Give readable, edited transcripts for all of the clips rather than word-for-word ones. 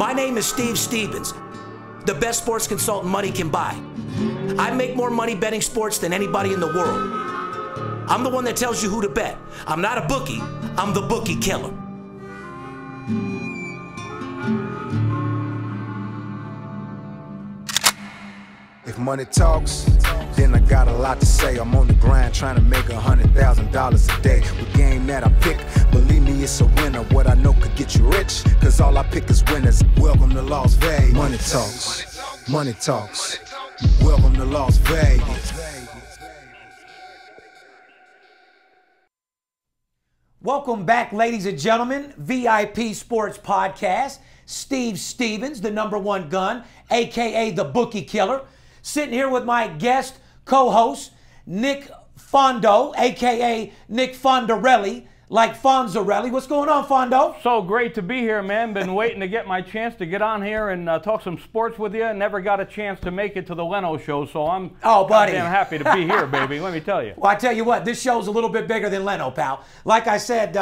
My name is Steve Stevens, the best sports consultant money can buy. I make more money betting sports than anybody in the world. I'm the one that tells you who to bet. I'm not a bookie, I'm the Bookie Killer. If money talks, then I got a lot to say. I'm on the grind trying to make $100,000 a day. With game that I pick, believe me, it's a winner. What I know could get you rich, cause all I pick is winners. Welcome to Las Vegas. Money talks, money talks. Welcome to Las Vegas. Welcome back, ladies and gentlemen. VIP Sports Podcast. Steve Stevens, the #1 gun, a.k.a. the Bookie Killer. Sitting here with my guest co-host, Nick Fondo, a.k.a. Nick Fondarelli, like Fonzarelli. What's going on, Fondo? So great to be here, man. Been waiting to get my chance to get on here and talk some sports with you. Never got a chance to make it to the Leno show, so I'm damn happy to be here, baby. Let me tell you. Well, I tell you what, this show's a little bit bigger than Leno, pal. Like I said,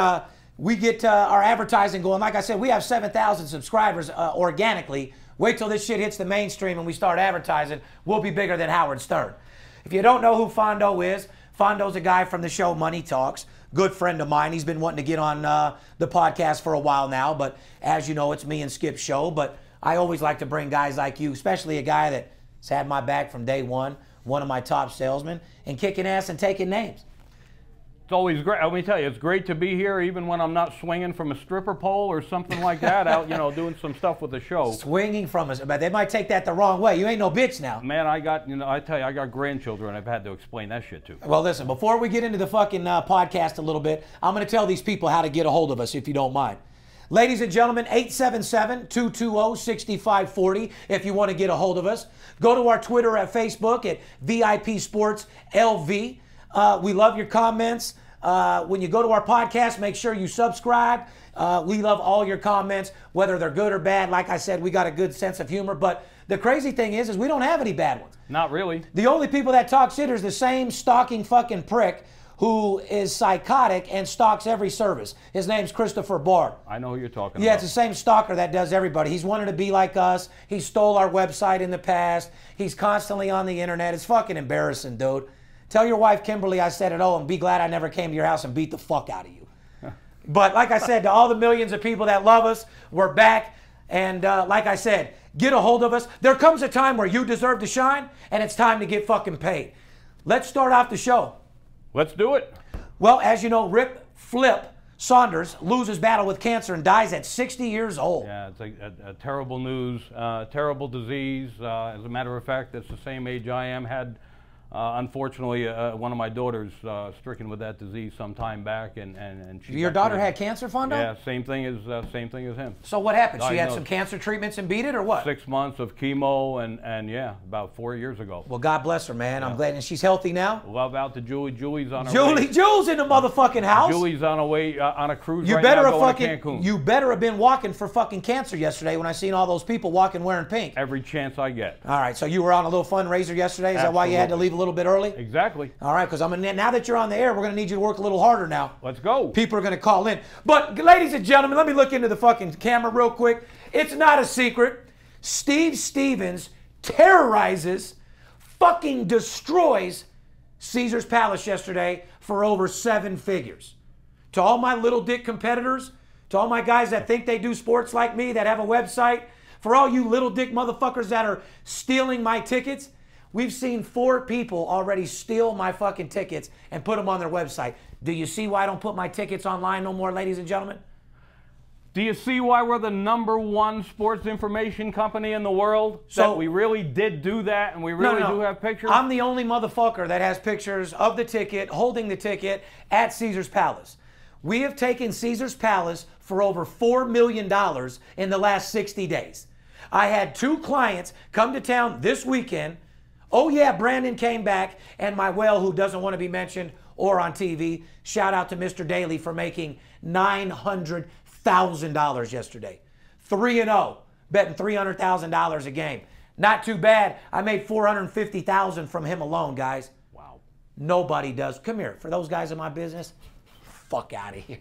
we get our advertising going. Like I said, we have 7,000 subscribers organically. Wait till this shit hits the mainstream and we start advertising. We'll be bigger than Howard Stern. If you don't know who Fondo is, Fondo's a guy from the show Money Talks. Good friend of mine. He's been wanting to get on the podcast for a while now, but as you know, it's me and Skip's show. But I always like to bring guys like you, especially a guy that's had my back from day one of my top salesmen, and kicking ass and taking names. It's always great. Let me tell you, it's great to be here, even when I'm not swinging from a stripper pole or something like that, out, doing some stuff with the show. Swinging from us, but they might take that the wrong way. You ain't no bitch now. Man, I tell you, I got grandchildren I've had to explain that shit to. Well, listen, before we get into the fucking podcast a little bit, I'm going to tell these people how to get a hold of us, if you don't mind. Ladies and gentlemen, 877-220-6540 if you want to get a hold of us. Go to our Twitter at Facebook at VIP Sports LV. We love your comments. When you go to our podcast, make sure you subscribe. We love all your comments, whether they're good or bad. Like I said, we got a good sense of humor. But the crazy thing is we don't have any bad ones. Not really. The only people that talk shit is the same stalking fucking prick who is psychotic and stalks every service. His name's Christopher Bard. I know who you're talking about. Yeah, it's the same stalker that does everybody. He's wanted to be like us. He stole our website in the past. He's constantly on the internet. It's fucking embarrassing, dude. Tell your wife, Kimberly, I said it all, and be glad I never came to your house and beat the fuck out of you. But like I said, to all the millions of people that love us, we're back. And like I said, get a hold of us. There comes a time where you deserve to shine, and it's time to get fucking paid. Let's start off the show. Let's do it. Well, as you know, Rip Flip Saunders loses battle with cancer and dies at 60 years old. Yeah, it's a terrible news, terrible disease. As a matter of fact, that's the same age I am. Had unfortunately, one of my daughters stricken with that disease some time back, and she. Your daughter had cancer, Fondo? Yeah, same thing as him. So what happened? She had some cancer treatments and beat it, or what? 6 months of chemo, and yeah, about 4 years ago. Well, God bless her, man. Yeah. I'm glad, and she's healthy now. Love out to Julie. Julie's on her way. Julie's in the motherfucking house. Julie's on her way on a cruise right now going to Cancun. You better have been walking for fucking cancer yesterday when I seen all those people walking wearing pink. Every chance I get. All right, so you were on a little fundraiser yesterday. Is that why you had to leave a little bit early? Exactly. All right, because now that you're on the air, we're going to need you to work a little harder now. Let's go. People are going to call in. But, ladies and gentlemen, let me look into the fucking camera real quick. It's not a secret. Steve Stevens terrorizes, fucking destroys Caesar's Palace yesterday for over 7 figures. To all my little dick competitors, to all my guys that think they do sports like me, that have a website, for all you little dick motherfuckers that are stealing my tickets, we've seen 4 people already steal my fucking tickets and put them on their website. Do you see why I don't put my tickets online no more, ladies and gentlemen? Do you see why we're the #1 sports information company in the world? So that we really did do that, and we really do have pictures? I'm the only motherfucker that has pictures of the ticket, holding the ticket at Caesar's Palace. We have taken Caesar's Palace for over $4 million in the last 60 days. I had 2 clients come to town this weekend. Oh yeah, Brandon came back, and my whale, who doesn't want to be mentioned or on TV, shout out to Mr. Daly for making $900,000 yesterday. 3-0, betting $300,000 a game. Not too bad. I made $450,000 from him alone, guys. Wow. Nobody does. Come here. For those guys in my business, fuck out of here.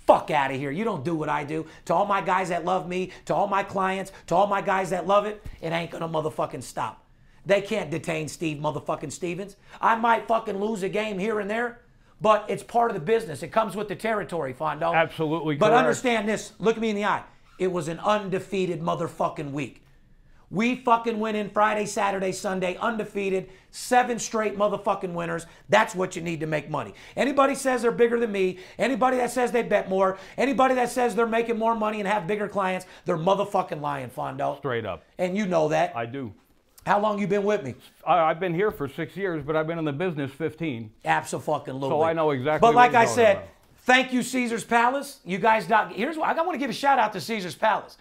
Fuck out of here. You don't do what I do. To all my guys that love me, to all my clients, to all my guys that love it, it ain't gonna motherfucking stop. They can't detain Steve motherfucking Stevens. I might fucking lose a game here and there, but it's part of the business. It comes with the territory, Fondo. Absolutely But correct. understand this. Look me in the eye. It was an undefeated motherfucking week. We fucking went in Friday, Saturday, Sunday, undefeated, 7 straight motherfucking winners. That's what you need to make money. Anybody says they're bigger than me, anybody that says they bet more, anybody that says they're making more money and have bigger clients, they're motherfucking lying, Fondo. Straight up. And you know that. I do. How long you been with me? I've been here for 6 years, but I've been in the business 15. Absolutely. So I know exactly But what like you're I talking said, about. thank you, Caesar's Palace. You guys, here's what I want to give a shout out to Caesar's Palace.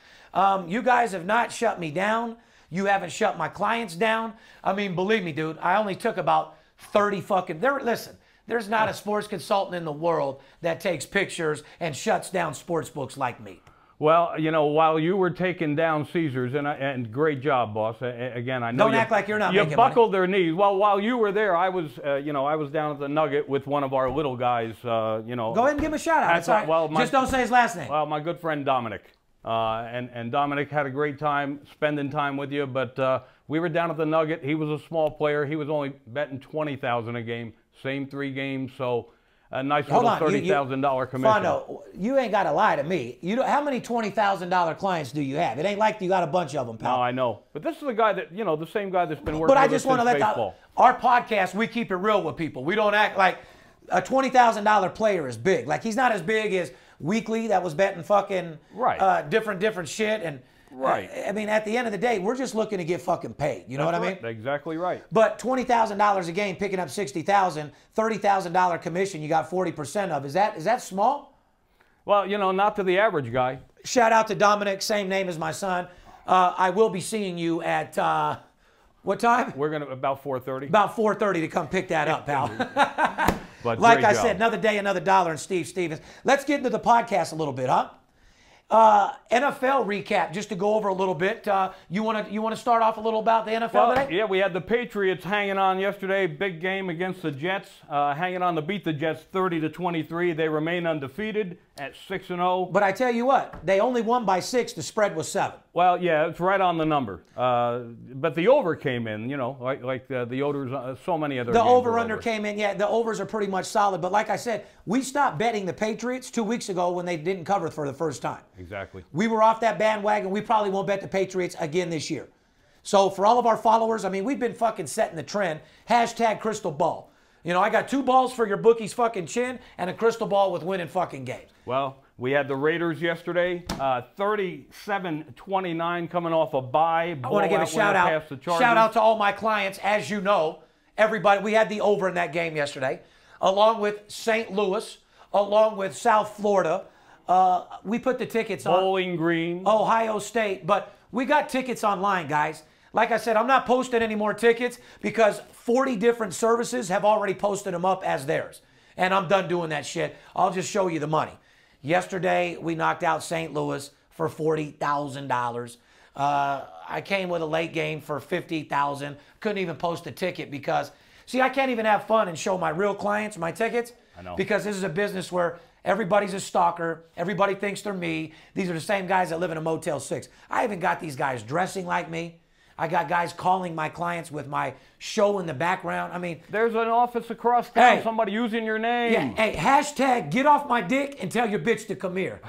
You guys have not shut me down. You haven't shut my clients down. I mean, believe me, dude, I only took about 30 fucking, listen, there's not a sports consultant in the world that takes pictures and shuts down sports books like me. Well, you know, while you were taking down Caesars, and great job, boss. Again, I know Don't act like you're not you making buckled money. their knees. Well, while you were there, I was, you know, I was down at the Nugget with one of our little guys. You know, Go ahead and give him a shout out. That's all right. Well, Just don't say his last name. Well, my good friend Dominic, and Dominic had a great time spending time with you. But we were down at the Nugget. He was a small player. He was only betting $20,000 a game. Same 3 games, so. A nice little $30,000 commission. Fondo, you ain't got to lie to me. How many $20,000 clients do you have? It ain't like you got a bunch of them, pal. No, I know. But this is the guy that, you know, the same guy that's been working But I with just us want to since let baseball. our podcast, we keep it real with people. We don't act like a $20,000 player is big. Like, he's not as big as Weekly that was betting fucking different shit. And right. I mean, at the end of the day, we're just looking to get fucking paid. You know what I mean? Exactly right. But $20,000 a game, picking up $60,000, $30,000 commission, you got 40% of. Is that small? Well, you know, not to the average guy. Shout out to Dominic, same name as my son. I will be seeing you at what time? We're gonna about 4:30. About 4:30 to come pick that up, pal. But like I said, another day, another dollar, and Steve Stevens. Let's get into the podcast a little bit, huh? NFL recap, just to go over a little bit. You want to start off a little about the NFL today? Yeah, we had the Patriots hanging on yesterday. Big game against the Jets, hanging on to beat the Jets 30-23. They remain undefeated at 6-0. But I tell you what, they only won by 6. The spread was 7. Well, yeah, it's right on the number. But the over came in, you know, like the overs. So many other. The over/under came in. Yeah, the overs are pretty much solid. But like I said, we stopped betting the Patriots 2 weeks ago when they didn't cover for the first time. Exactly. We were off that bandwagon. We probably won't bet the Patriots again this year. So for all of our followers, I mean, we've been fucking setting the trend. # crystal ball. You know, I got 2 balls for your bookie's fucking chin and a crystal ball with winning fucking games. Well, we had the Raiders yesterday, 37-29 coming off a bye. I want to give a shout out. Shout out to all my clients. As you know, everybody, we had the over in that game yesterday, along with St. Louis, along with South Florida. We put the tickets on Bowling Green, Ohio State, but we got tickets online, guys. Like I said, I'm not posting any more tickets because 40 different services have already posted them up as theirs. And I'm done doing that shit. I'll just show you the money. Yesterday, we knocked out St. Louis for $40,000. I came with a late game for $50,000. Couldn't even post a ticket because, see, I can't even have fun and show my real clients my tickets. I know. Because this is a business where everybody's a stalker. Everybody thinks they're me. These are the same guys that live in a Motel 6. I even got these guys dressing like me. I got guys calling my clients with my show in the background. I mean, there's an office across town. Hey, somebody using your name. Yeah. Hey, # get off my dick and tell your bitch to come here.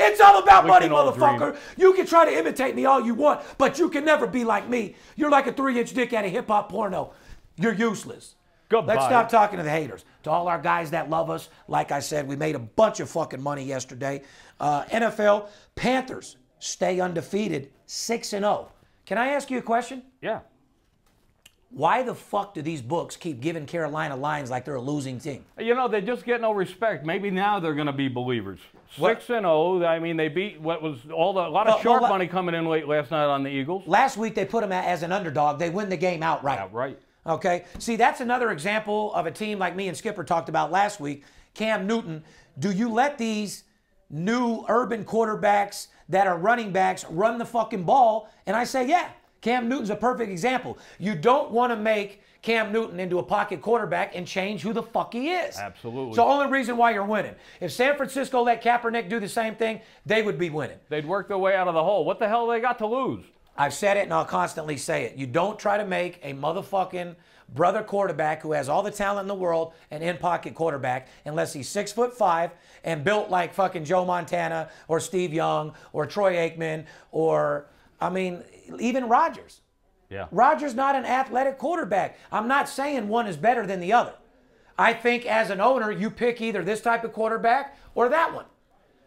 It's all about money, motherfucker. You can try to imitate me all you want, but you can never be like me. You're like a 3-inch dick at a hip-hop porno. You're useless. Goodbye. Let's stop talking to the haters. To all our guys that love us, like I said, we made a bunch of fucking money yesterday. NFL, Panthers stay undefeated, 6-0. Can I ask you a question? Yeah. Why the fuck do these books keep giving Carolina lines like they're a losing team? You know, they just get no respect. Maybe now they're going to be believers. What? 6-0. I mean, they beat what was a lot of sharp money coming in late last night on the Eagles. Last week they put them as an underdog. They win the game outright. Outright. Okay. See, that's another example of a team like me and Skipper talked about last week. Cam Newton. Do you let these new urban quarterbacks that are running backs run the fucking ball? And I say, yeah. Cam Newton's a perfect example. You don't want to make Cam Newton into a pocket quarterback and change who the fuck he is. Absolutely. It's the only reason why you're winning. If San Francisco let Kaepernick do the same thing, they would be winning. They'd work their way out of the hole. What the hell they got to lose? I've said it and I'll constantly say it. You don't try to make a motherfucking brother quarterback who has all the talent in the world an in-pocket quarterback unless he's 6'5" and built like fucking Joe Montana or Steve Young or Troy Aikman or, I mean, even Rodgers. Yeah. Rodgers not an athletic quarterback. I'm not saying one is better than the other. I think as an owner, you pick either this type of quarterback or that one.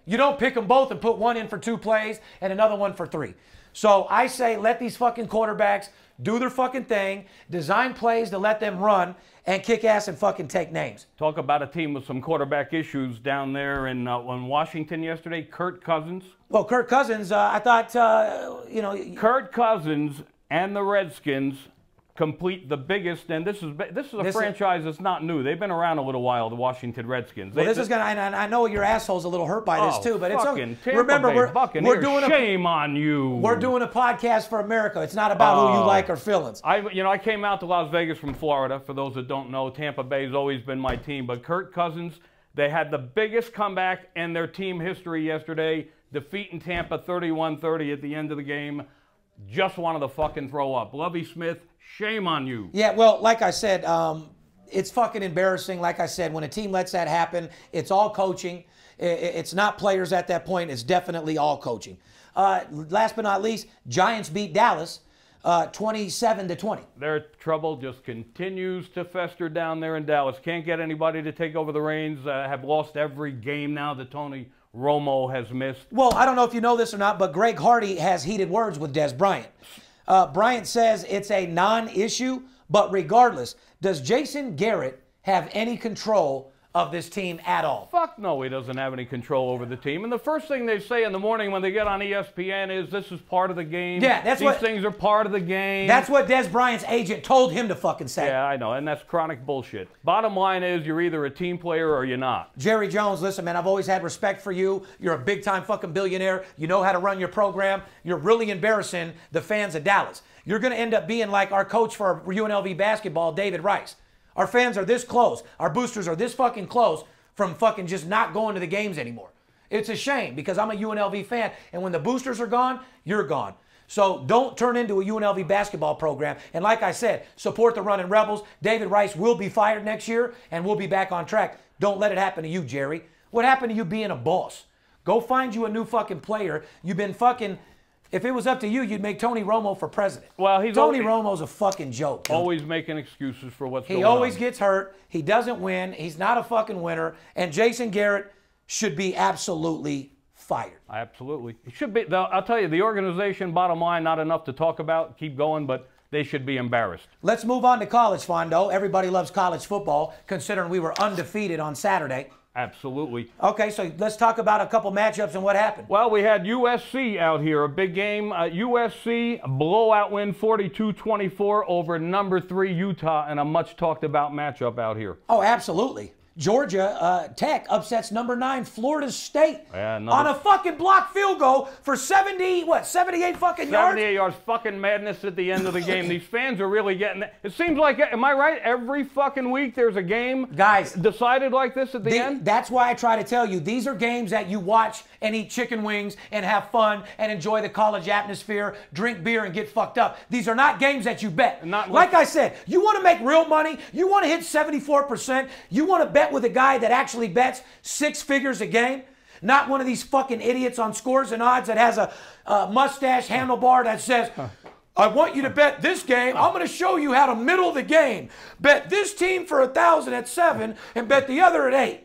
You don't pick them both and put one in for 2 plays and another one for 3. So I say let these fucking quarterbacks do their fucking thing, design plays to let them run, and kick ass and fucking take names. Talk about a team with some quarterback issues down there in Washington yesterday. Kirk Cousins. Well, Kirk Cousins, I thought, you know. Kirk Cousins and the Redskins complete the biggest, and this is a franchise that's not new. They've been around a little while, the Washington Redskins. Well, this is gonna, and I know your asshole's a little hurt by this too, but it's okay. Remember, we're doing shame on you. We're doing a podcast for America. It's not about who you like or feelings. I came out to Las Vegas from Florida. For those that don't know, Tampa Bay's always been my team, but Kirk Cousins, they had the biggest comeback in their team history yesterday, defeating Tampa 31-30 at the end of the game. Just wanted to fucking throw up. Lovie Smith, shame on you. Yeah, well, like I said, it's fucking embarrassing. Like I said, when a team lets that happen, it's all coaching. It's not players at that point. It's definitely all coaching. Last but not least, Giants beat Dallas 27-20. Their trouble just continues to fester down there in Dallas. Can't get anybody to take over the reins. Have lost every game now that Tony Romo has missed. Well, I don't know if you know this or not, but Greg Hardy has heated words with Des Bryant. Bryant says it's a non-issue, but regardless, does Jason Garrett have any control of this team at all? Fuck no, he doesn't have any control over the team. And the first thing they say in the morning when they get on ESPN is this is part of the game. Yeah, These things are part of the game. That's what Des Bryant's agent told him to fucking say. Yeah, I know, and that's chronic bullshit. Bottom line is you're either a team player or you're not. Jerry Jones, listen, man, I've always had respect for you. You're a big-time fucking billionaire. You know how to run your program. You're really embarrassing the fans of Dallas. You're going to end up being like our coach for UNLV basketball, David Rice. Our fans are this close. Our boosters are this fucking close from fucking just not going to the games anymore. It's a shame because I'm a UNLV fan, and when the boosters are gone, you're gone. So don't turn into a UNLV basketball program. And like I said, support the running Rebels. David Rice will be fired next year, and we'll be back on track. Don't let it happen to you, Jerry. What happened to you being a boss? Go find you a new fucking player. You've been fucking... If it was up to you, you'd make Tony Romo for president. Well, Tony Romo's a fucking joke. Dude. Always making excuses for what's going on. He always gets hurt. He doesn't win. He's not a fucking winner. And Jason Garrett should be absolutely fired. Absolutely. It should be. I'll tell you, the organization, bottom line, not enough to talk about. Keep going, but they should be embarrassed. Let's move on to college, Fondo. Everybody loves college football, considering we were undefeated on Saturday. Absolutely. Okay, so let's talk about a couple matchups and what happened. Well, we had USC out here, a big game. USC blowout win 42-24 over number 3 Utah, and a much talked about matchup out here. Oh, absolutely. Georgia Tech upsets number 9 Florida State on a fucking blocked field goal for 78 fucking yards? 78 yards, fucking madness at the end of the game. These fans are really getting it. It seems like, am I right, every fucking week there's a game guys decided like this at the end? That's why I try to tell you, these are games that you watch and eat chicken wings and have fun and enjoy the college atmosphere, drink beer and get fucked up. These are not games that you bet. Like I said, you want to make real money, you want to hit 74%, you want to bet with a guy that actually bets 6 figures a game, not one of these fucking idiots on Scores and Odds that has a mustache handlebar that says, I want you to bet this game. I'm going to show you how to middle the game. Bet this team for 1,000 at 7 and bet the other at 8.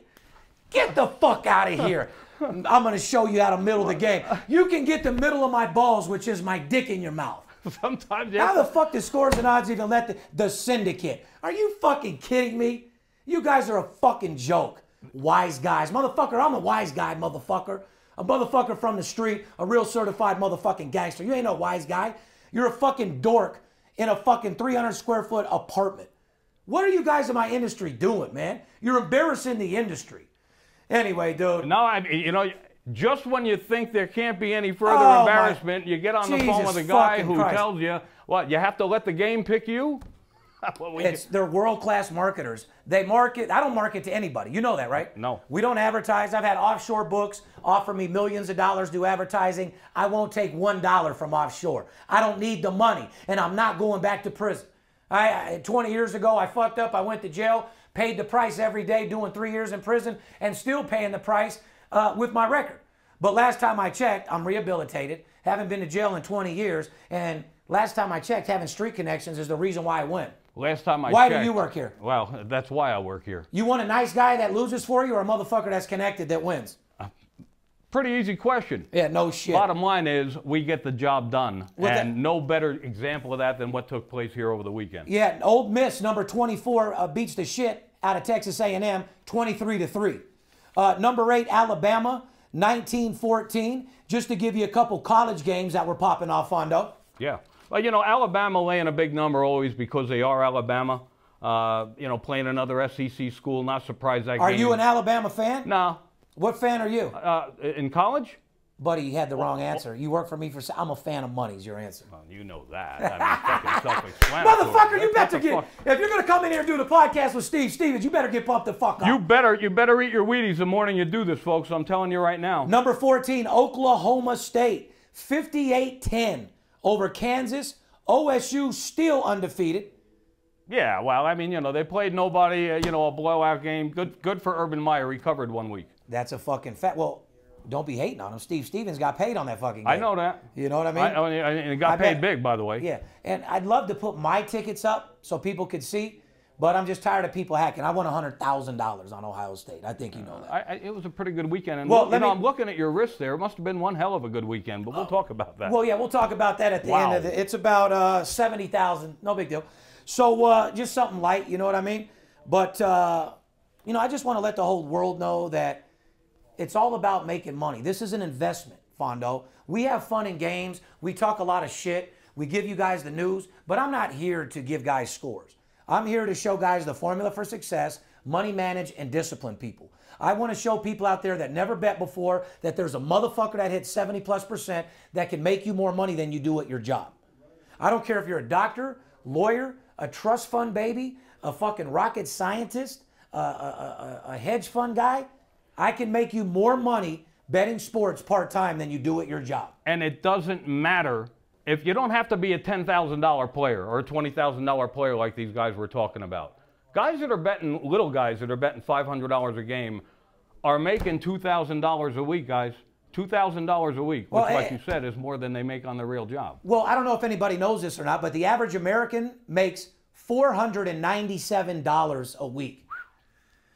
Get the fuck out of here. I'm going to show you how to middle the game. You can get the middle of my balls, which is my dick in your mouth. Sometimes, yeah. How the fuck does Scores and Odds even let the syndicate? Are you fucking kidding me? You guys are a fucking joke. Wise guys. Motherfucker, I'm a wise guy, motherfucker. A motherfucker from the street, a real certified motherfucking gangster. You ain't no wise guy. You're a fucking dork in a fucking 300 square foot apartment. What are you guys in my industry doing, man? You're embarrassing the industry. Anyway, dude. No, you know, just when you think there can't be any further embarrassment, you get on the phone with a guy who tells you, What, you have to let the game pick you? They're world-class marketers. They market. I don't market to anybody. You know that, right? No. We don't advertise. I've had offshore books offer me millions of dollars to do advertising. I won't take $1 from offshore. I don't need the money, and I'm not going back to prison. 20 years ago, I fucked up. I went to jail, paid the price every day, doing 3 years in prison, and still paying the price with my record. But last time I checked, I'm rehabilitated, haven't been to jail in 20 years, and last time I checked, having street connections is the reason why I win. Last time I Why checked, do you work here? Well, that's why I work here. You want a nice guy that loses for you or a motherfucker that's connected that wins? Pretty easy question. Yeah, no shit. Bottom line is we get the job done. And no better example of that than what took place here over the weekend. Yeah, Ole Miss, number 24, beats the shit out of Texas A&M, 23-3. Number 8, Alabama, 19-14. Just to give you a couple college games that were popping off, Fondo. Yeah. Well, you know, Alabama laying a big number always because they are Alabama. You know, playing another SEC school, not surprised that game. Are you an Alabama fan? No. What fan are you? In college? Buddy, you had the wrong answer. You work for me for... I'm a fan of money is your answer. Well, you know that. I mean, fucking self-explanatory. Motherfucker, you better get... If you're going to come in here and do the podcast with Steve Stevens, you better get pumped the fuck up. You better eat your Wheaties the morning you do this, folks. I'm telling you right now. Number 14, Oklahoma State, 58-10 over Kansas. OSU still undefeated. Yeah, well, I mean, you know, they played nobody, you know, a blowout game. Good for Urban Meyer. He covered 1 week. That's a fucking fact. Well, don't be hating on him. Steve Stevens got paid on that fucking game. I know that. You know what I mean? And he got paid big, by the way. Yeah, and I'd love to put my tickets up so people could see, but I'm just tired of people hacking. I won $100,000 on Ohio State. I think you know that. It was a pretty good weekend. And well, I'm looking at your wrist there. It must have been one hell of a good weekend, but we'll talk about that. Well, yeah, we'll talk about that at the end of it. It's about 70,000. No big deal. So just something light, you know what I mean? But, you know, I just want to let the whole world know that it's all about making money. This is an investment, Fondo. We have fun in games. We talk a lot of shit. We give you guys the news. But I'm not here to give guys scores. I'm here to show guys the formula for success, money manage, and discipline people. I want to show people out there that never bet before that there's a motherfucker that hits 70+% that can make you more money than you do at your job. I don't care if you're a doctor, lawyer, a trust fund baby, a fucking rocket scientist, a hedge fund guy. I can make you more money betting sports part-time than you do at your job. And it doesn't matter if you don't have to be a $10,000 player or a $20,000 player like these guys we're talking about. Guys that are betting, little guys that are betting $500 a game are making $2,000 a week, guys. $2,000 a week, which, like you said, is more than they make on their real job. Well, I don't know if anybody knows this or not, but the average American makes $497 a week.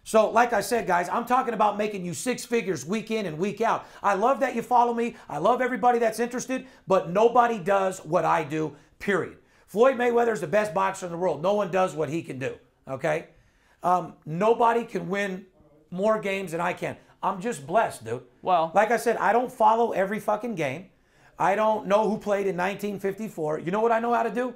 So, like I said, guys, I'm talking about making you 6 figures week in and week out. I love that you follow me. I love everybody that's interested, but nobody does what I do, period. Floyd Mayweather's the best boxer in the world. No one does what he can do, okay? Nobody can win more games than I can. I'm just blessed, dude. Well, like I said, I don't follow every fucking game. I don't know who played in 1954. You know what I know how to do?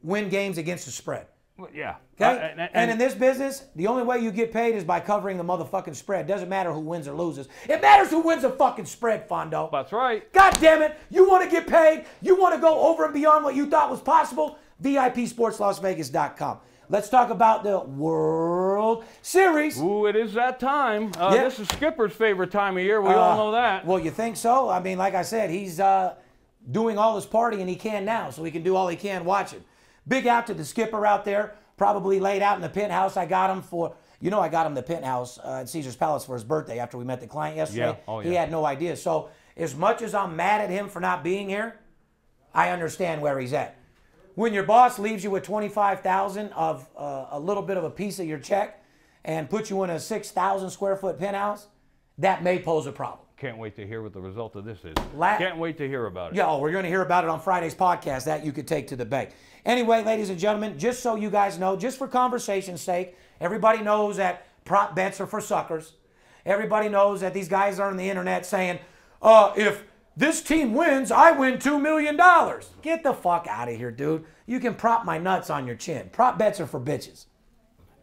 Win games against the spread. Yeah. Okay? And in this business, the only way you get paid is by covering the motherfucking spread. Doesn't matter who wins or loses. It matters who wins the fucking spread, Fondo. That's right. God damn it. You want to get paid? You want to go over and beyond what you thought was possible? VIPSportsLasVegas.com. Let's talk about the World Series. Ooh, it is that time. This is Skipper's favorite time of year. We all know that. Well, you think so? I mean, like I said, he's doing all his partying he can now, so he can do all he can watching. Big out to the Skipper out there, probably laid out in the penthouse. I got him for, you know, I got him the penthouse at Caesar's Palace for his birthday after we met the client yesterday. Yeah. Oh, yeah. He had no idea. So as much as I'm mad at him for not being here, I understand where he's at. When your boss leaves you with $25,000 of a little bit of a piece of your check and puts you in a 6,000 square foot penthouse, that may pose a problem. Can't wait to hear what the result of this is. Can't wait to hear about it. Yeah, we're going to hear about it on Friday's podcast. That you could take to the bank. Anyway, ladies and gentlemen, just so you guys know, just for conversation's sake, everybody knows that prop bets are for suckers. Everybody knows that these guys are on the internet saying, if this team wins, I win $2 million. Get the fuck out of here, dude. You can prop my nuts on your chin. Prop bets are for bitches.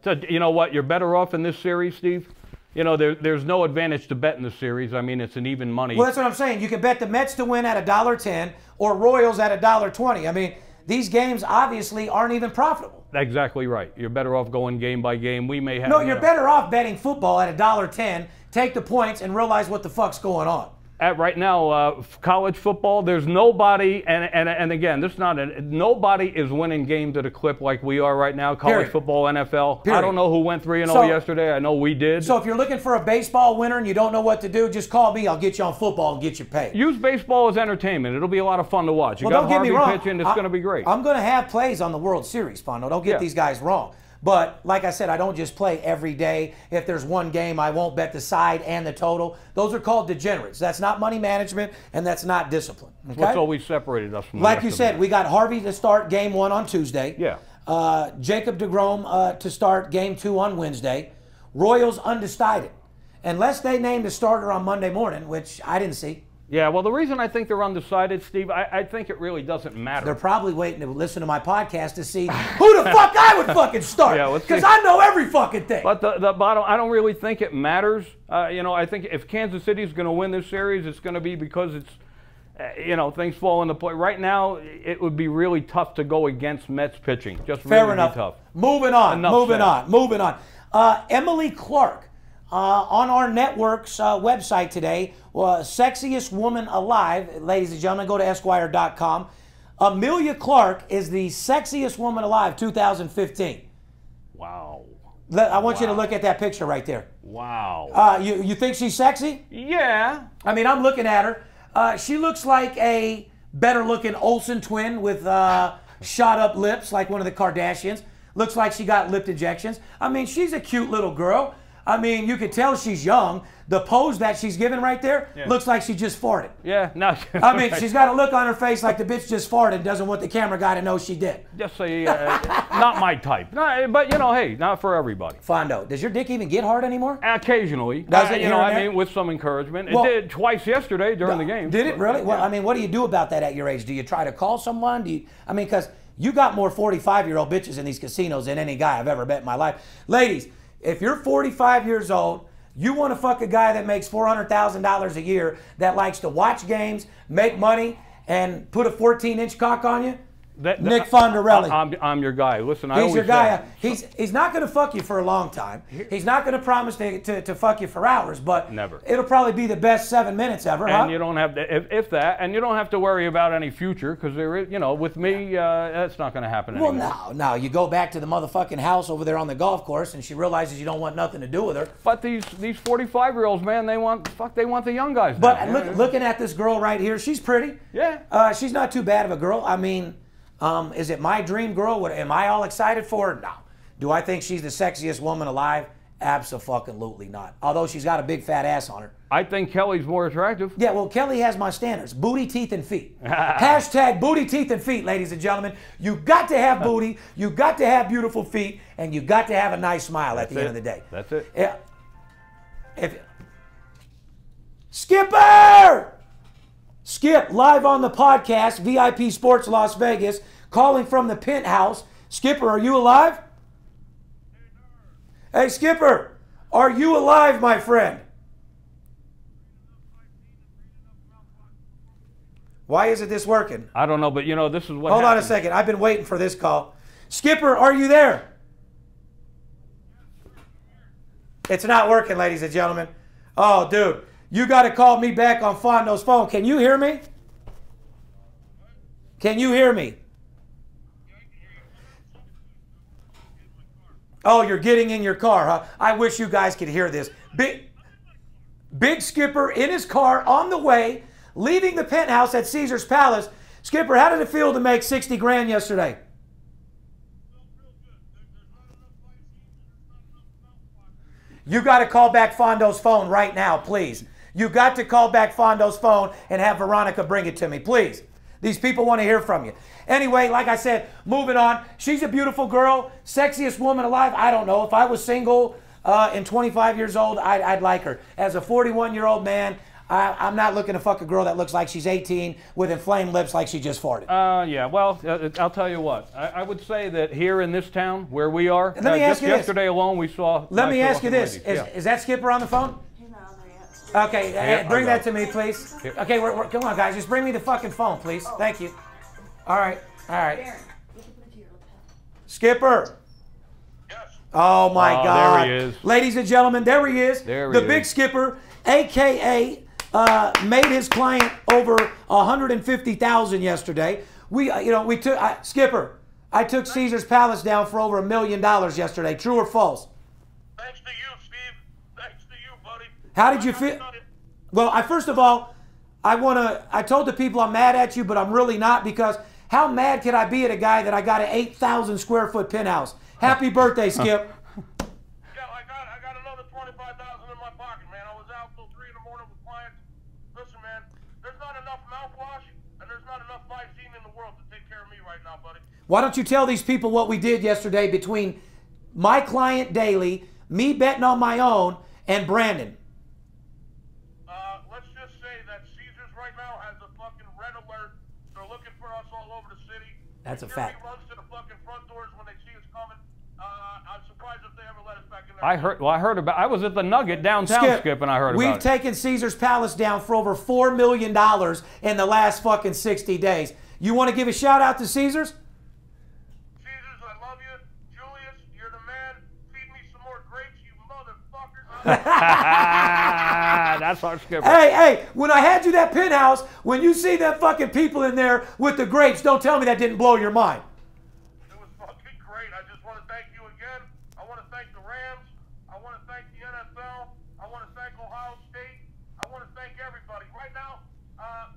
So, you know what? You're better off in this series, Steve. You know, there's no advantage to bet in the series. I mean, it's an even money. Well, that's what I'm saying. You can bet the Mets to win at $1.10 or Royals at $1.20. I mean, these games obviously aren't even profitable. Exactly right. You're better off going game by game. We may have... No, you're better off betting football at $1.10, take the points, and realize what the fuck's going on. Right now, college football, there's nobody, and again, this is not nobody is winning games at a clip like we are right now. College Period. football, NFL. Period. I don't know who went 3-0 yesterday. I know we did. So if you're looking for a baseball winner and you don't know what to do, just call me. I'll get you on football and get you paid. Use baseball as entertainment. It'll be a lot of fun to watch. You Well, got don't get me Harvey wrong. pitching. It's going to be great. I'm going to have plays on the World Series, Fondo. Don't get these guys wrong. But like I said, I don't just play every day. If there's one game, I won't bet the side and the total. Those are called degenerates. That's not money management, and that's not discipline. Okay? What's always separated us from the Like rest you of said, them. we got Harvey to start game 1 on Tuesday. Yeah. Jacob deGrom to start game 2 on Wednesday. Royals undecided. Unless they named a starter on Monday morning, which I didn't see. Yeah, well, the reason I think they're undecided, Steve, I think it really doesn't matter. They're probably waiting to listen to my podcast to see who the fuck I would fucking start. Yeah, let's because see. I know every fucking thing. But the bottom, I don't really think it matters. You know, I think if Kansas City is going to win this series, it's going to be because it's, you know, things fall into play. Right now, it would be really tough to go against Mets pitching. Just Fair really enough. tough. Moving on. Enough moving said. on. Moving on. Emily Clark. On our network's website today, sexiest woman alive. Ladies and gentlemen, go to Esquire.com. Amelia Clark is the sexiest woman alive 2015. Wow. I want you to look at that picture right there. Wow. You think she's sexy? Yeah. I mean, I'm looking at her. She looks like a better-looking Olsen twin with shot-up lips like one of the Kardashians. Looks like she got lip injections. I mean, she's a cute little girl. I mean, you could tell she's young. The pose that she's giving right there looks like she just farted. Yeah, no. I mean, she's got a look on her face like the bitch just farted and doesn't want the camera guy to know she did. Just say, not my type. No, but, you know, hey, not for everybody. Fondo, does your dick even get hard anymore? Occasionally. Does it you here know, and I there? mean, with some encouragement. Well, it did twice yesterday during the game. Did it really? Well, I mean, what do you do about that at your age? Do you try to call someone? Do you? I mean, because you got more 45-year-old bitches in these casinos than any guy I've ever met in my life. Ladies, if you're 45 years old, you want to fuck a guy that makes $400,000 a year, that likes to watch games, make money, and put a 14-inch cock on you? Nick Fondarelli. I'm your guy. Listen, He's your guy. He's not going to fuck you for a long time. He's not going to promise to fuck you for hours, but never. It'll probably be the best 7 minutes ever, and huh? you don't have to, if that, and you don't have to worry about any future, because there is, you know, with me, that's not going to happen anymore. Well, no. You go back to the motherfucking house over there on the golf course, and she realizes you don't want nothing to do with her. But these 45-year-olds, man, they want the young guys. But now. looking at this girl right here, she's pretty. Yeah. She's not too bad of a girl. I mean, is it my dream girl? Am I all excited for her? No. Do I think she's the sexiest woman alive? Absolutely not. Although she's got a big fat ass on her. I think Kelly's more attractive. Yeah, well, Kelly has my standards. Booty, teeth, and feet. Hashtag booty, teeth, and feet, ladies and gentlemen. You got to have booty, you got to have beautiful feet, and you got to have a nice smile at the end of the day. That's it. Yeah. Skipper! Skip, live on the podcast, VIP Sports Las Vegas, calling from the penthouse. Skipper, are you alive? Hey, Skipper, are you alive, my friend? Why isn't this working? I don't know, but you know, this is what Hold on a happens. second. I've been waiting for this call. Skipper, are you there? It's not working, ladies and gentlemen. Oh, dude. You got to call me back on Fondo's phone. Can you hear me? Can you hear me? Oh, you're getting in your car, huh? I wish you guys could hear this. Big Skipper in his car on the way, leaving the penthouse at Caesar's Palace. Skipper, how did it feel to make 60 grand yesterday? You got to call back Fondo's phone right now, please. You got to call back Fondo's phone and have Veronica bring it to me, please. These people want to hear from you. Anyway, like I said, moving on. She's a beautiful girl, sexiest woman alive. I don't know. If I was single and 25 years old, I'd like her. As a 41-year-old man, I'm not looking to fuck a girl that looks like she's 18 with inflamed lips like she just farted. Yeah, well, I'll tell you what. I would say that here in this town where we are, Let me ask just you this. yesterday alone we saw... Let me ask you this. ladies. Is that Skipper on the phone? Okay, bring that to me, please. Okay, come on, guys. Just bring me the fucking phone, please. Thank you. All right. All right. Skipper. Yes. Oh, my God. There he is. Ladies and gentlemen, there he is. There the he big is. Skipper, a.k.a. Made his client over $150,000 yesterday. Skipper, I took Caesar's Palace down for over $1 million yesterday. True or false? Thanks to you, Steve. Thanks to you, buddy. How did you feel? Well, first of all, I told the people I'm mad at you, but I'm really not, because how mad could I be at a guy that I got an 8,000 square foot penthouse? Happy birthday, Skip. Yeah, I got another $25,000 in my pocket, man. I was out till 3 in the morning with clients. Listen, man, there's not enough mouthwash and there's not enough Visine in the world to take care of me right now, buddy. Why don't you tell these people what we did yesterday between my client Daly, me betting on my own, and Brandon? Let's just say that Caesars right now has a fucking red alert. They're looking for us all over the city. That's a Security fact. runs to the fucking front doors when they see us coming. I'm surprised if they ever let us back in there. I heard about. I was at the Nugget downtown, Skip, and I heard about it. We've taken Caesar's Palace down for over $4 million in the last fucking 60 days. You want to give a shout out to Caesar's? Caesars, I love you. Julius, you're the man. Feed me some more grapes, you motherfuckers. That's our Skipper. Hey, when I had you that penthouse, when you see them fucking people in there with the grapes, don't tell me that didn't blow your mind. It was fucking great. I just want to thank you again. I want to thank the Rams. I want to thank the NFL. I want to thank Ohio State. I want to thank everybody. Right now,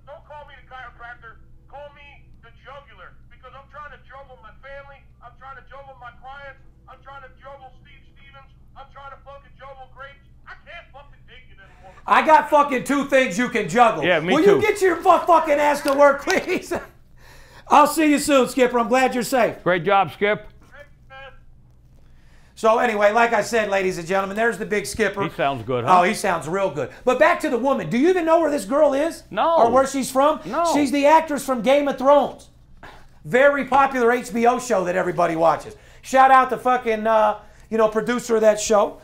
don't call me the chiropractor. Call me the jugular, because I'm trying to juggle my family. I'm trying to juggle my clients. I'm trying to juggle Steve Stevens. I'm trying to fucking juggle grapes. I can't fucking take it anymore. I got fucking 2 things you can juggle. Yeah, me Will too. you get your fucking ass to work, please? I'll see you soon, Skipper. I'm glad you're safe. Great job, Skip. Thanks, man. So anyway, like I said, ladies and gentlemen, there's the big Skipper. He sounds good, huh? Oh, he sounds real good. But back to the woman. Do you even know where this girl is? No. Or where she's from? No. She's the actress from Game of Thrones. Very popular HBO show that everybody watches. Shout out to fucking, producer of that show.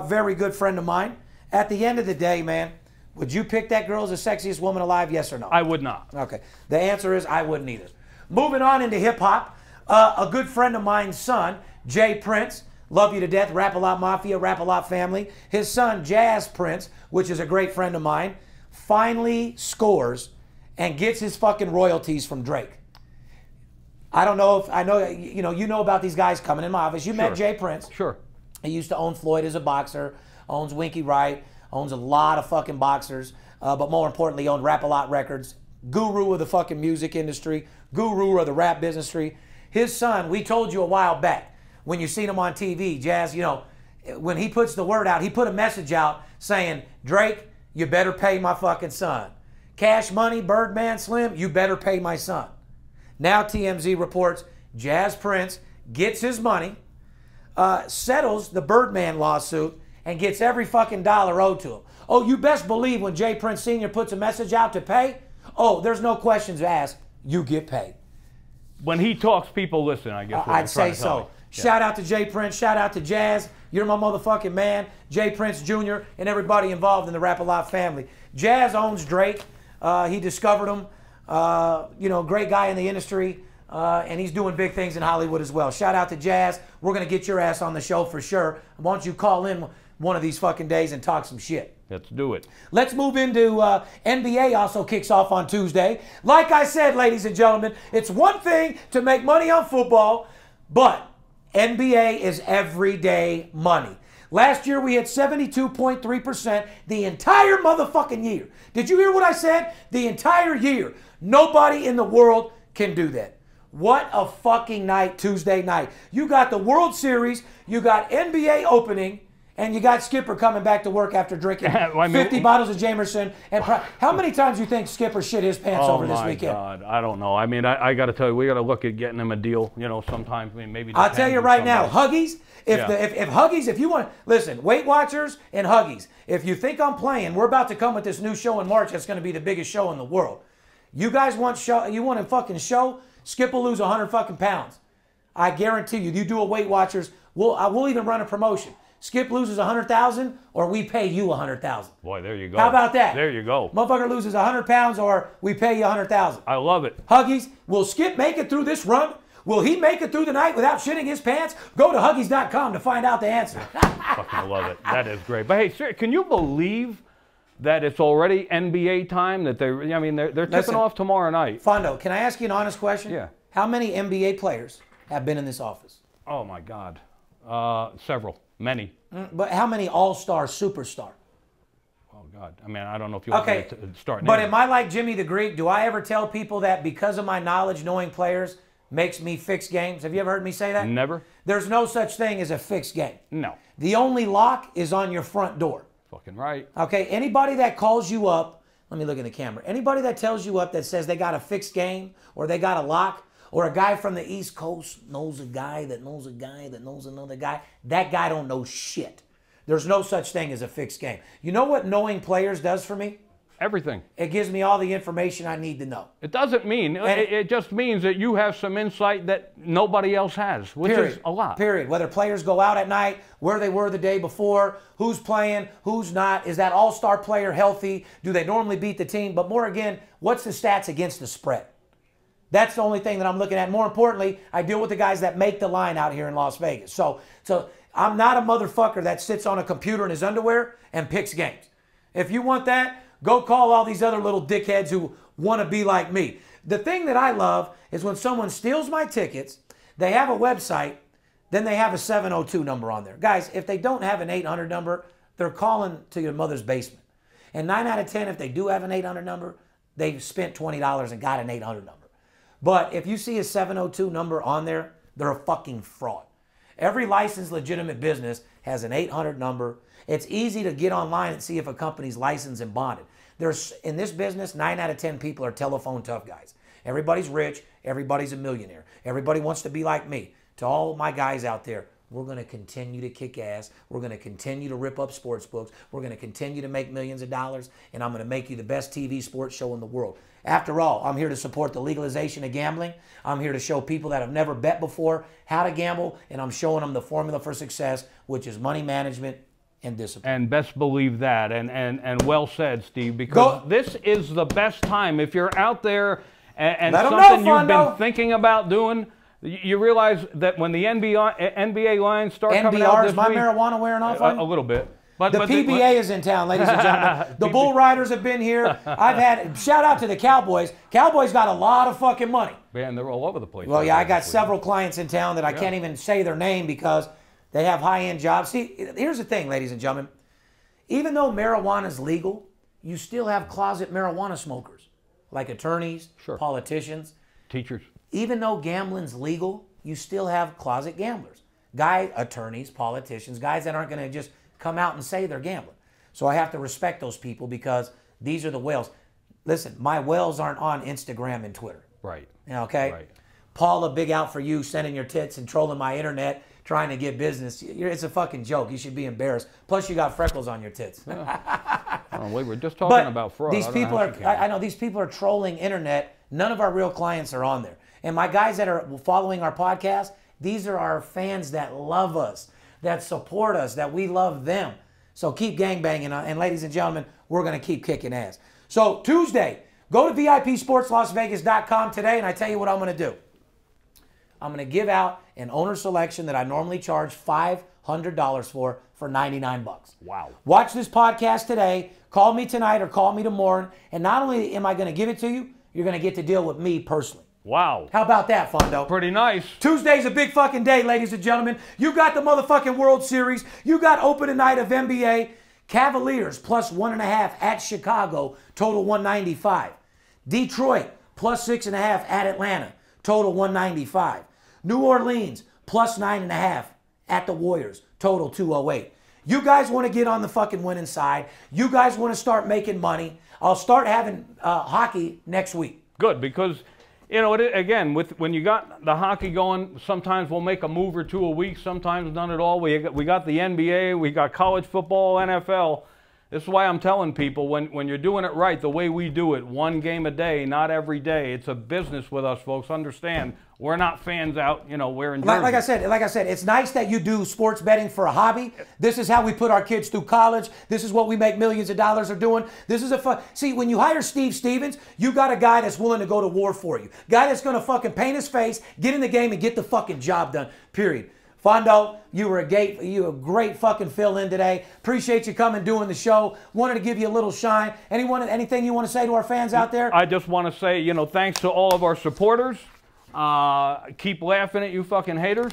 Very good friend of mine. At the end of the day, man, would you pick that girl as the sexiest woman alive, yes or no? I would not. Okay. The answer is I wouldn't either. Moving on into hip-hop, a good friend of mine's son, Jay Prince, love you to death, Rap-A-Lot Mafia, Rap-A-Lot family. His son, Jazz Prince, which is a great friend of mine, finally scores and gets his fucking royalties from Drake. I don't know if, I know, you know about these guys coming in my office. You met Jay Prince. Sure. He used to own Floyd as a boxer, owns Winky Wright, owns a lot of fucking boxers, but more importantly, owned Rap-A-Lot Records, guru of the fucking music industry, guru of the rap industry. His son, we told you a while back, when you seen him on TV, Jazz, when he puts the word out, he put a message out saying, Drake, you better pay my fucking son. Cash Money, Birdman, Slim, you better pay my son. Now TMZ reports Jazz Prince gets his money, settles the Birdman lawsuit, and gets every fucking dollar owed to him. Oh, you best believe when Jay Prince Sr. puts a message out to pay, oh, there's no questions asked. You get paid. When he talks, people listen, I guess. I'd say so. Shout out to Jay Prince. Shout out to Jazz. You're my motherfucking man. Jay Prince Jr. and everybody involved in the Rap-A-Lot family. Jazz owns Drake. He discovered him. Great guy in the industry. And he's doing big things in Hollywood as well. Shout out to Jazz. We're going to get your ass on the show for sure. Why don't you call in one of these fucking days and talk some shit? Let's do it. Let's move into NBA also kicks off on Tuesday. Like I said, ladies and gentlemen, it's one thing to make money on football, but NBA is everyday money. Last year we had 72.3% the entire motherfucking year. Did you hear what I said? The entire year. Nobody in the world can do that. What a fucking night, Tuesday night. You got the World Series, you got NBA opening, and you got Skipper coming back to work after drinking 50 bottles of Jameson. And how many times do you think Skipper shit his pants over this weekend? Oh, my God. I don't know. I mean, I got to tell you, we got to look at getting him a deal, sometime. I mean, maybe. I'll tell you right now, Huggies, if Huggies, if you want, listen, Weight Watchers and Huggies, if you think I'm playing, we're about to come with this new show in March that's going to be the biggest show in the world. You guys want a fucking show? Skip will lose 100 fucking pounds. I guarantee you. You do a Weight Watchers, we'll even run a promotion. Skip loses 100,000 or we pay you 100,000. Boy, there you go. How about that? There you go. Motherfucker loses 100 pounds or we pay you 100,000. I love it. Huggies, will Skip make it through this run? Will he make it through the night without shitting his pants? Go to Huggies.com to find out the answer. Fucking love it. That is great. But hey, sir, can you believe that it's already NBA time? That they're tipping off tomorrow night. Fondo, can I ask you an honest question? Yeah. How many NBA players have been in this office? Oh my God, several, many. But how many all-star, superstar? Oh God, I mean, I don't know if you want Okay, to start. But am I like Jimmy the Greek? Do I ever tell people that because of my knowledge, knowing players makes me fix games? Have you ever heard me say that? Never. There's no such thing as a fixed game. No. The only lock is on your front door. Fucking right. Okay, anybody that calls you up, let me look in the camera. Anybody that tells you up that says they got a fixed game or they got a lock, or a guy from the East Coast knows a guy that knows a guy that knows another guy, that guy don't know shit. There's no such thing as a fixed game. You know what knowing players does for me? Everything. It gives me all the information I need to know. It doesn't mean, it just means that you have some insight that nobody else has, which is a lot. Period. Whether players go out at night, where they were the day before, who's playing, who's not, is that all-star player healthy, do they normally beat the team? But more again, what's the stats against the spread? That's the only thing that I'm looking at. More importantly, I deal with the guys that make the line out here in Las Vegas. So I'm not a motherfucker that sits on a computer in his underwear and picks games. If you want that, go call all these other little dickheads who want to be like me. The thing that I love is when someone steals my tickets, they have a website, then they have a 702 number on there. Guys, if they don't have an 800 number, they're calling to your mother's basement. And 9 out of 10, if they do have an 800 number, they've spent $20 and got an 800 number. But if you see a 702 number on there, they're a fucking fraud. Every licensed legitimate business has an 800 number. It's easy to get online and see if a company's licensed and bonded. In this business, 9 out of 10 people are telephone tough guys. Everybody's rich. Everybody's a millionaire. Everybody wants to be like me. To all my guys out there, we're going to continue to kick ass. We're going to continue to rip up sports books. We're going to continue to make millions of dollars, and I'm going to make you the best TV sports show in the world. After all, I'm here to support the legalization of gambling. I'm here to show people that have never bet before how to gamble, and I'm showing them the formula for success, which is money management and discipline. And best believe that. And well said, Steve, because this is the best time. If you're out there and something you've been thinking about doing, you realize that when the NBA lines start coming out this week. Is my marijuana wearing off on you? A little bit. But the PBA is in town, ladies and gentlemen. The Bull Riders have been here. Shout out to the Cowboys. Cowboys got a lot of fucking money. Man, they're all over the place. Well, yeah, I got several clients in town that I can't even say their name because they have high-end jobs. See, here's the thing, ladies and gentlemen. Even though marijuana is legal, you still have closet marijuana smokers, like attorneys, politicians. Teachers. Even though gambling's legal, you still have closet gamblers. Attorneys, politicians, guys that aren't going to just come out and say they're gambling. So I have to respect those people because these are the whales. Listen, my whales aren't on Instagram and Twitter. Right. Okay? Right. Paula, big out for you, sending your tits and trolling my internet, trying to get business. It's a fucking joke. You should be embarrassed. Plus, you got freckles on your tits. We were just talking about fraud. These people I know these people are trolling internet. None of our real clients are on there. And my guys that are following our podcast, these are our fans that love us, that support us, that we love them. So keep gangbanging. And ladies and gentlemen, we're going to keep kicking ass. So Tuesday, go to VIPSportsLasVegas.com today, and I tell you what I'm going to do. I'm going to give out an owner selection that I normally charge $500 for $99. Wow. Watch this podcast today. Call me tonight or call me tomorrow. And not only am I going to give it to you, you're going to get to deal with me personally. Wow. How about that, Fondo? Pretty nice. Tuesday's a big fucking day, ladies and gentlemen. You got the motherfucking World Series. You got opening night of NBA. Cavaliers plus 1.5 at Chicago, total 195. Detroit plus 6.5 at Atlanta, total 195. New Orleans plus 9.5 at the Warriors, total 208. You guys want to get on the fucking winning side. You guys want to start making money. I'll start having hockey next week. Good, because you know, again, when you got the hockey going, sometimes we'll make a move or two a week, sometimes none at all. We got the NBA, we got college football, NFL. This is why I'm telling people, when you're doing it right, the way we do it, one game a day, not every day. It's a business with us, folks. Understand, we're not fans out, you know, wearing jerseys. Like I said, it's nice that you do sports betting for a hobby. This is how we put our kids through college. This is what we make millions of dollars are doing. This is a fun. See, when you hire Steve Stevens, you got a guy that's willing to go to war for you. Guy that's going to fucking paint his face, get in the game, and get the fucking job done. Period. Fondo, you were a great fucking fill-in today. Appreciate you coming, doing the show. Wanted to give you a little shine. Anything you want to say to our fans out there? I just want to say, you know, thanks to all of our supporters. Keep laughing at you fucking haters.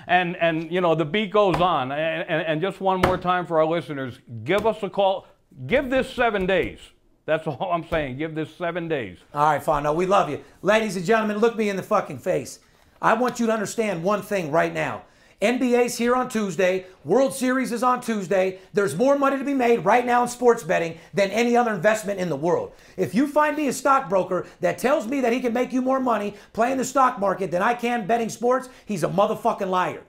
and you know, the beat goes on. And just one more time for our listeners, give us a call. Give this 7 days. That's all I'm saying. Give this 7 days. All right, Fondo, we love you. Ladies and gentlemen, look me in the fucking face. I want you to understand one thing right now. NBA's here on Tuesday. World Series is on Tuesday. There's more money to be made right now in sports betting than any other investment in the world. If you find me a stockbroker that tells me that he can make you more money playing the stock market than I can betting sports, he's a motherfucking liar.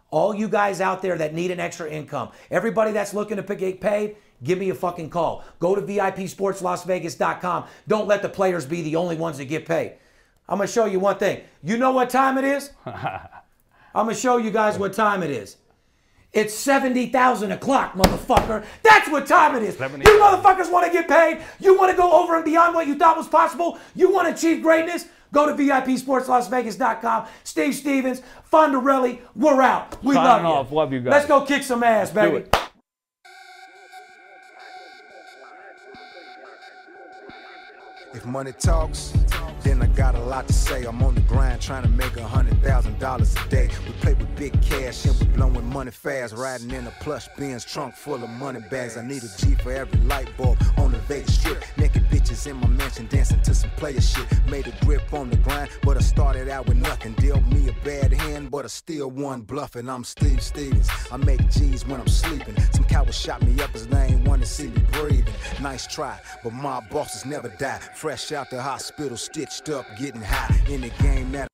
All you guys out there that need an extra income, everybody that's looking to get paid, give me a fucking call. Go to VIPSportsLasVegas.com. Don't let the players be the only ones that get paid. I'm going to show you one thing. You know what time it is? I'm going to show you guys what time it is. It's 70,000 o'clock, motherfucker. That's what time it is. 70, you motherfuckers want to get paid? You want to go over and beyond what you thought was possible? You want to achieve greatness? Go to VIPSportsLasVegas.com. Steve Stevens, Fondarelli, we're out. We love you. Off. Love you guys. Let's go kick some ass, baby. Do it. If money talks, then I got a lot to say. I'm on the grind trying to make $100,000 a day. We play with big cash and we blowing money fast. Riding in a plush Benz trunk full of money bags. I need a G for every light bulb on the Vegas Strip. Naked bitches in my mansion dancing to some player shit. Made a grip on the grind, but I started out with nothing. Dealt me a bad hand, but I still won bluffing. I'm Steve Stevens. I make G's when I'm sleeping. Some cowards shot me up as they ain't want to see me breathing. Nice try, but my bosses never die. Fresh out the hospital, stitched up, getting high in the game that